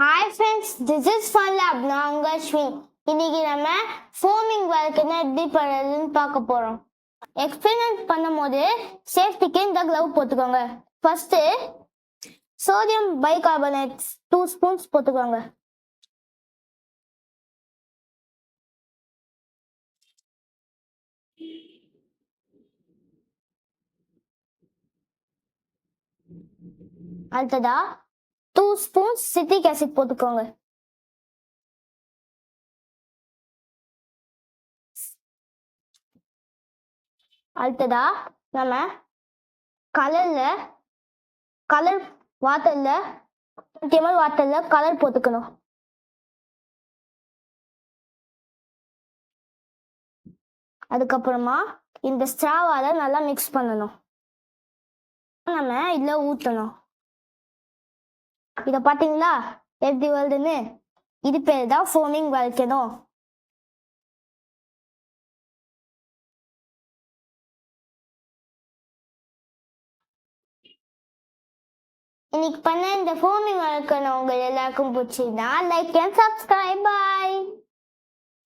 Hi friends, this is fun lab. நான் உங்க அஸ்வின். இன்னைக்கு நம்ம ஃபோமிங் வேல்கனை எப்படி பண்ணுறதுன்னு பார்க்க போகிறோம். எக்ஸ்பெரிமெண்ட் பண்ணும்போது சேஃப்டிக்கு இந்த க்ளவ் போட்டுக்கோங்க. ஃபர்ஸ்ட்டு சோடியம் பைகார்பனேட் 2 ஸ்பூன்ஸ் போட்டுக்கோங்க. அடுத்ததா 2 ஸ்பூன்ஸ் சிட்ரிக் ஆசிட் போட்டுக்கோங்க. அடுத்ததா நம்ம கலர் வாட்டர்ல 20 ml வாட்டர்ல கலர் போட்டுக்கணும். அதுக்கப்புறமா இந்த ஸ்ட்ராவால நல்லா மிக்ஸ் பண்ணணும். நம்ம இதுல ஊற்றணும். இதை பார்த்தீங்களா எப்படி வருதுன்னு? இது பேர் தான் ஃபோமிங் வேல்கனோ. இன்னைக்கு பண்ண இந்த ஃபோமிங் வேல்கனோ உங்க எல்லாருக்கும் பிடிச்சிருந்தா லைக் அண்ட் சப்ஸ்கிரைப். பாய்.